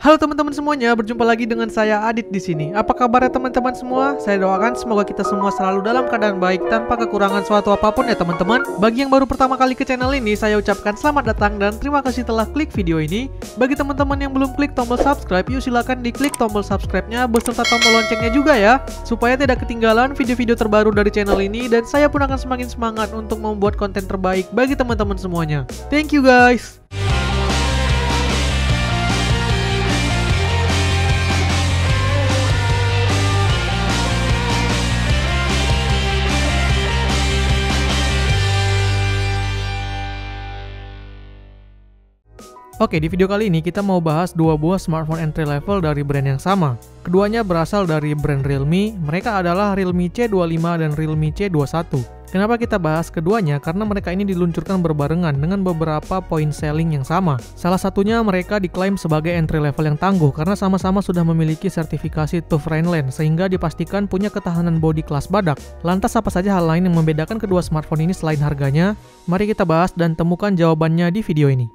Halo teman-teman semuanya, berjumpa lagi dengan saya Adit di sini. Apa kabarnya teman-teman semua? Saya doakan semoga kita semua selalu dalam keadaan baik tanpa kekurangan suatu apapun ya teman-teman. Bagi yang baru pertama kali ke channel ini, saya ucapkan selamat datang dan terima kasih telah klik video ini. Bagi teman-teman yang belum klik tombol subscribe, yuk silakan diklik tombol subscribe-nya beserta tombol loncengnya juga ya, supaya tidak ketinggalan video-video terbaru dari channel ini dan saya pun akan semakin semangat untuk membuat konten terbaik bagi teman-teman semuanya. Thank you guys. Oke, di video kali ini kita mau bahas dua buah smartphone entry level dari brand yang sama. Keduanya berasal dari brand Realme, mereka adalah Realme C25 dan Realme C21. Kenapa kita bahas keduanya? Karena mereka ini diluncurkan berbarengan dengan beberapa point selling yang sama. Salah satunya mereka diklaim sebagai entry level yang tangguh karena sama-sama sudah memiliki sertifikasi TÜV Rheinland sehingga dipastikan punya ketahanan bodi kelas badak. Lantas apa saja hal lain yang membedakan kedua smartphone ini selain harganya? Mari kita bahas dan temukan jawabannya di video ini.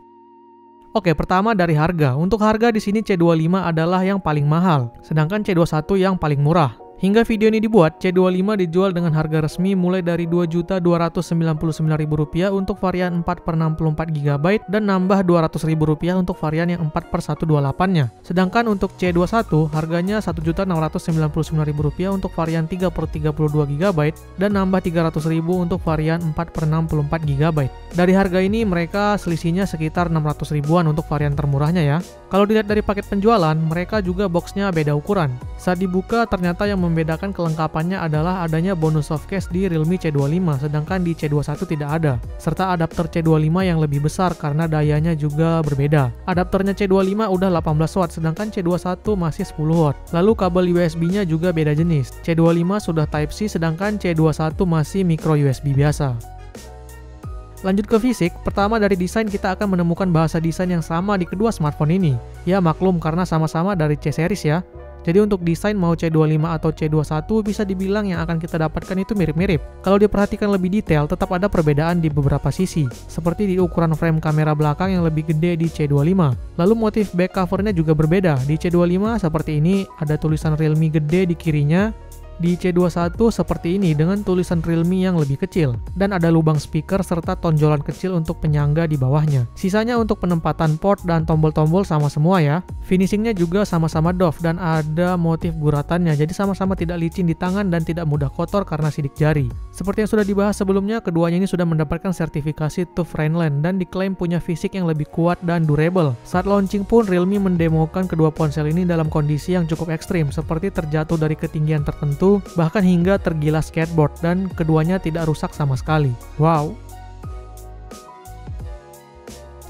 Oke, pertama dari harga. Untuk harga di sini C25 adalah yang paling mahal, sedangkan C21 yang paling murah. Hingga video ini dibuat, C25 dijual dengan harga resmi mulai dari Rp2.299.000 untuk varian 4/64GB dan nambah Rp200.000 untuk varian yang 4/128-nya. Sedangkan untuk C21 harganya Rp1.699.000 untuk varian 3/32GB dan nambah Rp300.000 untuk varian 4/64GB. Dari harga ini mereka selisihnya sekitar Rp600.000-an untuk varian termurahnya ya. Kalau dilihat dari paket penjualan, mereka juga boxnya beda ukuran. Saat dibuka ternyata yang membedakan kelengkapannya adalah adanya bonus softcase di Realme C25, sedangkan di C21 tidak ada, serta adapter C25 yang lebih besar karena dayanya juga berbeda. Adapternya C25 udah 18 watt, sedangkan C21 masih 10 watt. Lalu kabel USB-nya juga beda jenis. C25 sudah Type-C, sedangkan C21 masih micro USB biasa. Lanjut ke fisik, pertama dari desain kita akan menemukan bahasa desain yang sama di kedua smartphone ini. Ya maklum karena sama-sama dari C-series ya. Jadi untuk desain mau C25 atau C21 bisa dibilang yang akan kita dapatkan itu mirip-mirip. Kalau diperhatikan lebih detail tetap ada perbedaan di beberapa sisi. Seperti di ukuran frame kamera belakang yang lebih gede di C25. Lalu motif back covernya juga berbeda. Di C25 seperti ini ada tulisan Realme gede di kirinya. Di C21 seperti ini dengan tulisan Realme yang lebih kecil dan ada lubang speaker serta tonjolan kecil untuk penyangga di bawahnya. Sisanya untuk penempatan port dan tombol-tombol sama semua ya. Finishingnya juga sama-sama doff dan ada motif guratannya, jadi sama-sama tidak licin di tangan dan tidak mudah kotor karena sidik jari. Seperti yang sudah dibahas sebelumnya, keduanya ini sudah mendapatkan sertifikasi TÜV Rheinland dan diklaim punya fisik yang lebih kuat dan durable. Saat launching pun Realme mendemokan kedua ponsel ini dalam kondisi yang cukup ekstrim, seperti terjatuh dari ketinggian tertentu bahkan hingga tergilas skateboard dan keduanya tidak rusak sama sekali. Wow.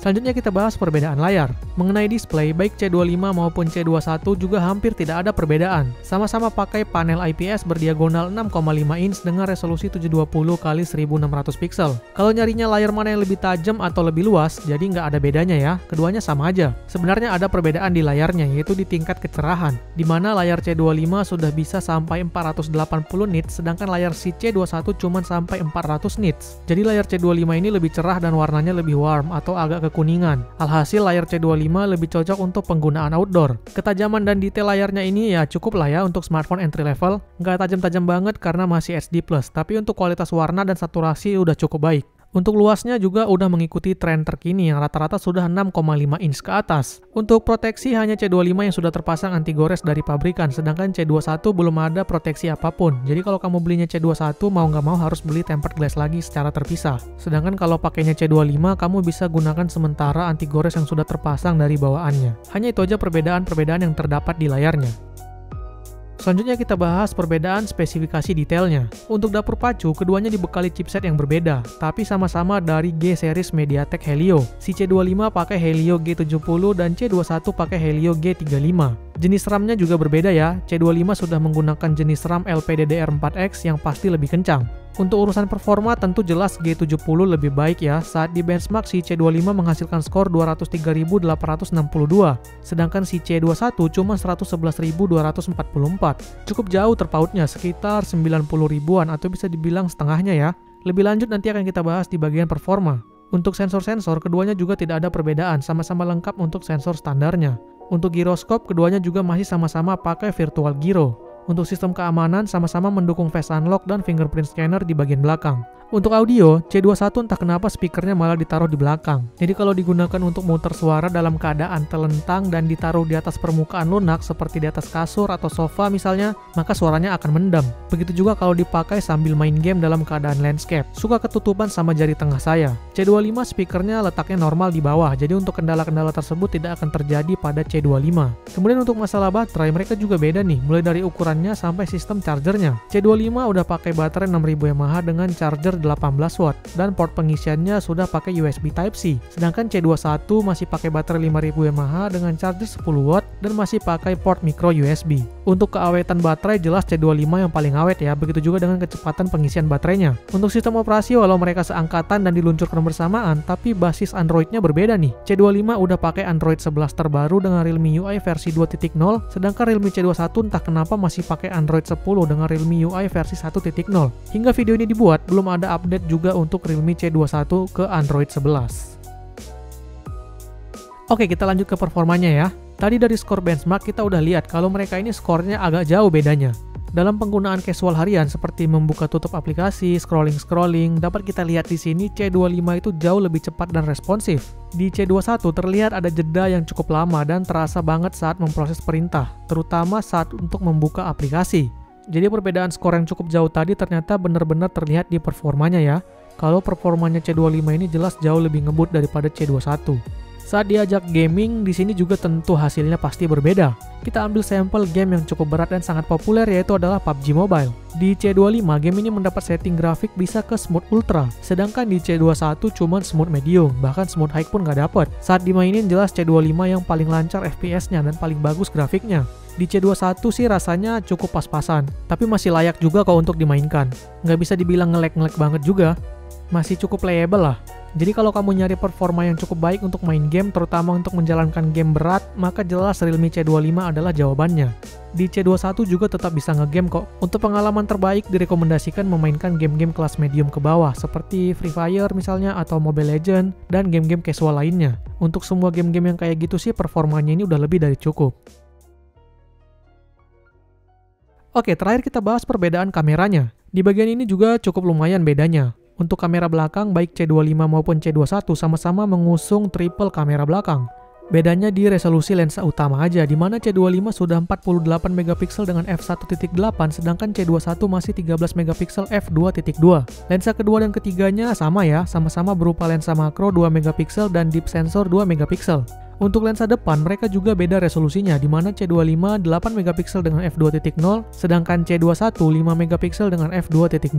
Selanjutnya kita bahas perbedaan layar. Mengenai display, baik C25 maupun C21 juga hampir tidak ada perbedaan. Sama-sama pakai panel IPS berdiagonal 6,5 inch dengan resolusi 720x1600 pixel. Kalau nyarinya layar mana yang lebih tajam atau lebih luas, jadi nggak ada bedanya ya, keduanya sama aja. Sebenarnya ada perbedaan di layarnya, yaitu di tingkat kecerahan, di mana layar C25 sudah bisa sampai 480 nits, sedangkan layar si C21 cuma sampai 400 nits. Jadi layar C25 ini lebih cerah dan warnanya lebih warm atau agak kekuningan. Alhasil layar C25 lebih cocok untuk penggunaan outdoor. Ketajaman dan detail layarnya ini ya cukup lah ya untuk smartphone entry level. Nggak tajam-tajam banget karena masih HD+, tapi untuk kualitas warna dan saturasi udah cukup baik. Untuk luasnya juga udah mengikuti tren terkini yang rata-rata sudah 6,5 inch ke atas. Untuk proteksi hanya C25 yang sudah terpasang anti gores dari pabrikan, sedangkan C21 belum ada proteksi apapun. Jadi kalau kamu belinya C21 mau nggak mau harus beli tempered glass lagi secara terpisah. Sedangkan kalau pakainya C25 kamu bisa gunakan sementara anti gores yang sudah terpasang dari bawaannya. Hanya itu aja perbedaan-perbedaan yang terdapat di layarnya. Selanjutnya kita bahas perbedaan spesifikasi detailnya. Untuk dapur pacu, keduanya dibekali chipset yang berbeda, tapi sama-sama dari G-series MediaTek Helio. Si C25 pakai Helio G70 dan C21 pakai Helio G35. Jenis RAM-nya juga berbeda ya, C25 sudah menggunakan jenis RAM LPDDR4X yang pasti lebih kencang. Untuk urusan performa tentu jelas G70 lebih baik ya, saat di benchmark si C25 menghasilkan skor 203.862, sedangkan si C21 cuma 111.244. Cukup jauh terpautnya, sekitar 90 ribuan atau bisa dibilang setengahnya ya. Lebih lanjut nanti akan kita bahas di bagian performa. Untuk sensor-sensor, keduanya juga tidak ada perbedaan, sama-sama lengkap untuk sensor standarnya. Untuk giroskop, keduanya juga masih sama-sama pakai virtual gyro. Untuk sistem keamanan, sama-sama mendukung face unlock dan fingerprint scanner di bagian belakang. Untuk audio, C21 entah kenapa speakernya malah ditaruh di belakang. Jadi kalau digunakan untuk muter suara dalam keadaan telentang dan ditaruh di atas permukaan lunak seperti di atas kasur atau sofa misalnya, maka suaranya akan mendem. Begitu juga kalau dipakai sambil main game dalam keadaan landscape. Suka ketutupan sama jari tengah saya. C25 speakernya letaknya normal di bawah, jadi untuk kendala-kendala tersebut tidak akan terjadi pada C25. Kemudian untuk masalah baterai, mereka juga beda nih, mulai dari ukurannya sampai sistem chargernya. C25 udah pakai baterai 6000 mAh dengan charger 18 watt dan port pengisiannya sudah pakai USB Type-C. Sedangkan C21 masih pakai baterai 5000 mAh dengan charger 10 watt dan masih pakai port micro USB. Untuk keawetan baterai jelas C25 yang paling awet ya, begitu juga dengan kecepatan pengisian baterainya. Untuk sistem operasi walau mereka seangkatan dan diluncurkan bersamaan, tapi basis Android-nya berbeda nih. C25 udah pakai Android 11 terbaru dengan Realme UI versi 2.0, sedangkan Realme C21 entah kenapa masih pakai Android 10 dengan Realme UI versi 1.0. Hingga video ini dibuat, belum ada update juga untuk Realme C21 ke Android 11. Oke, kita lanjut ke performanya ya. Tadi dari skor benchmark kita udah lihat kalau mereka ini skornya agak jauh bedanya. Dalam penggunaan casual harian seperti membuka tutup aplikasi, scrolling, dapat kita lihat di sini C25 itu jauh lebih cepat dan responsif. Di C21 terlihat ada jeda yang cukup lama dan terasa banget saat memproses perintah, terutama saat untuk membuka aplikasi. Jadi perbedaan skor yang cukup jauh tadi ternyata benar-benar terlihat di performanya ya. Kalau performanya C25 ini jelas jauh lebih ngebut daripada C21. Saat diajak gaming, di sini juga tentu hasilnya pasti berbeda. Kita ambil sampel game yang cukup berat dan sangat populer yaitu adalah PUBG Mobile. Di C25, game ini mendapat setting grafik bisa ke Smooth Ultra, sedangkan di C21 cuma Smooth Medium, bahkan Smooth High pun nggak dapet. Saat dimainin jelas C25 yang paling lancar FPS-nya dan paling bagus grafiknya. Di C21 sih rasanya cukup pas-pasan, tapi masih layak juga kok untuk dimainkan. Nggak bisa dibilang nge-lag banget juga, masih cukup playable lah. Jadi kalau kamu nyari performa yang cukup baik untuk main game, terutama untuk menjalankan game berat, maka jelas Realme C25 adalah jawabannya. Di C21 juga tetap bisa ngegame kok. Untuk pengalaman terbaik direkomendasikan memainkan game-game kelas medium ke bawah, seperti Free Fire misalnya atau Mobile Legends, dan game-game casual lainnya. Untuk semua game-game yang kayak gitu sih performanya ini udah lebih dari cukup. Oke, terakhir kita bahas perbedaan kameranya. Di bagian ini juga cukup lumayan bedanya. Untuk kamera belakang, baik C25 maupun C21 sama-sama mengusung triple kamera belakang. Bedanya di resolusi lensa utama aja, di mana C25 sudah 48 megapiksel dengan f1.8, sedangkan C21 masih 13 megapiksel f2.2. Lensa kedua dan ketiganya sama ya, sama-sama berupa lensa makro 2 megapiksel dan deep sensor 2 megapiksel. Untuk lensa depan, mereka juga beda resolusinya, di mana C25 8 megapiksel dengan f2.0, sedangkan C21 5 megapiksel dengan f2.2.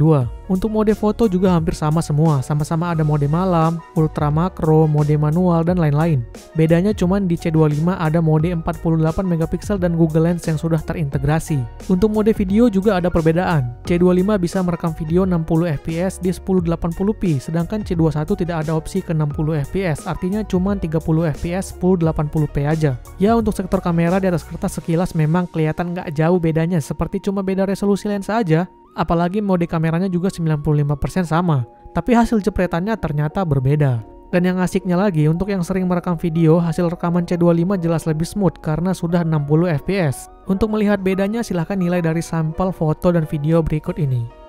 Untuk mode foto juga hampir sama semua, sama-sama ada mode malam, ultra makro, mode manual, dan lain-lain. Bedanya cuman di C25 ada mode 48 megapiksel dan Google Lens yang sudah terintegrasi. Untuk mode video juga ada perbedaan. C25 bisa merekam video 60 fps di 1080p, sedangkan C21 tidak ada opsi ke 60 fps, artinya cuman 30 fps 1080p aja. Ya, untuk sektor kamera di atas kertas sekilas memang kelihatan nggak jauh bedanya, seperti cuma beda resolusi lensa aja. Apalagi mode kameranya juga 95% sama, tapi hasil jepretannya ternyata berbeda. Dan yang asiknya lagi, untuk yang sering merekam video, hasil rekaman C25 jelas lebih smooth karena sudah 60 fps. Untuk melihat bedanya silahkan nilai dari sampel foto dan video berikut ini.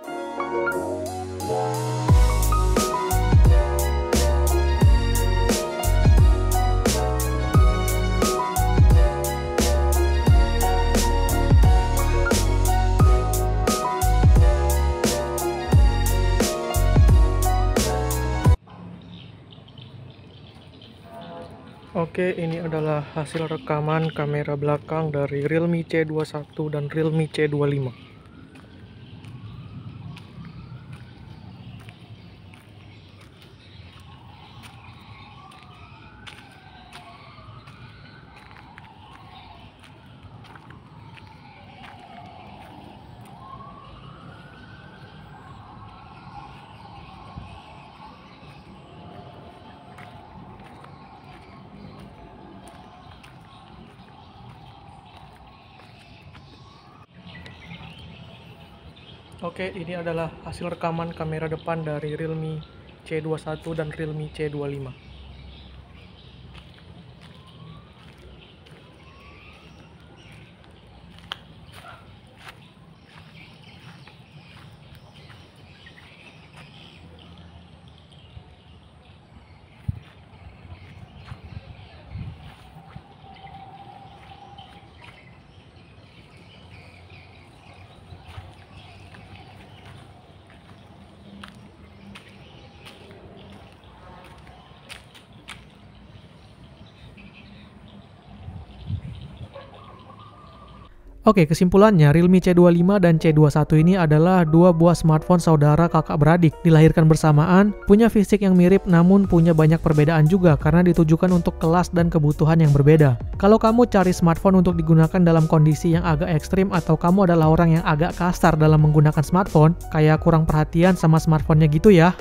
Oke, ini adalah hasil rekaman kamera belakang dari Realme C21 dan Realme C25. Oke, ini adalah hasil rekaman kamera depan dari Realme C21 dan Realme C25. Oke, kesimpulannya Realme C25 dan C21 ini adalah dua buah smartphone saudara kakak beradik, dilahirkan bersamaan, punya fisik yang mirip namun punya banyak perbedaan juga karena ditujukan untuk kelas dan kebutuhan yang berbeda. Kalau kamu cari smartphone untuk digunakan dalam kondisi yang agak ekstrim atau kamu adalah orang yang agak kasar dalam menggunakan smartphone, kayak kurang perhatian sama smartphone-nya gitu ya,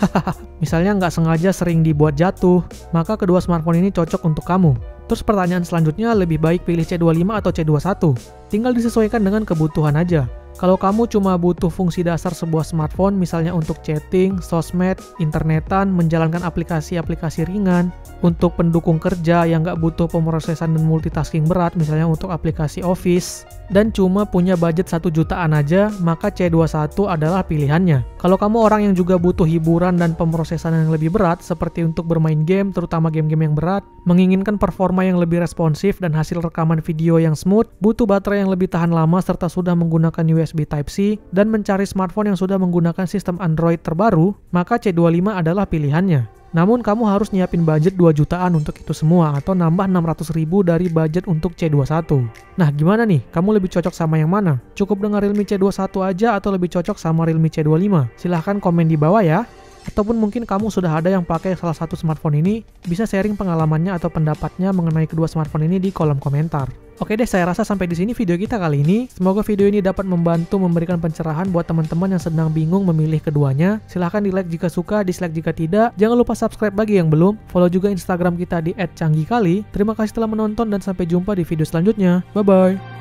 misalnya nggak sengaja sering dibuat jatuh, maka kedua smartphone ini cocok untuk kamu. Terus pertanyaan selanjutnya, lebih baik pilih C25 atau C21? Tinggal disesuaikan dengan kebutuhan aja. Kalau kamu cuma butuh fungsi dasar sebuah smartphone, misalnya untuk chatting, sosmed, internetan, menjalankan aplikasi-aplikasi ringan, untuk pendukung kerja yang nggak butuh pemrosesan dan multitasking berat, misalnya untuk aplikasi office, dan cuma punya budget 1 jutaan aja, maka C21 adalah pilihannya. Kalau kamu orang yang juga butuh hiburan dan pemrosesan yang lebih berat, seperti untuk bermain game, terutama game-game yang berat, menginginkan performa yang lebih responsif dan hasil rekaman video yang smooth, butuh baterai yang lebih tahan lama serta sudah menggunakan USB Type-C, dan mencari smartphone yang sudah menggunakan sistem Android terbaru, maka C25 adalah pilihannya. Namun kamu harus nyiapin budget 2 jutaan untuk itu semua atau nambah 600.000 dari budget untuk C21. Nah gimana nih? Kamu lebih cocok sama yang mana? Cukup dengan Realme C21 aja atau lebih cocok sama Realme C25? Silahkan komen di bawah ya. Ataupun mungkin kamu sudah ada yang pakai salah satu smartphone ini, bisa sharing pengalamannya atau pendapatnya mengenai kedua smartphone ini di kolom komentar. Oke deh, saya rasa sampai di sini video kita kali ini. Semoga video ini dapat membantu memberikan pencerahan buat teman-teman yang sedang bingung memilih keduanya. Silahkan di-like jika suka, dislike jika tidak. Jangan lupa subscribe bagi yang belum. Follow juga Instagram kita di @canggihkali. Terima kasih telah menonton dan sampai jumpa di video selanjutnya. Bye-bye.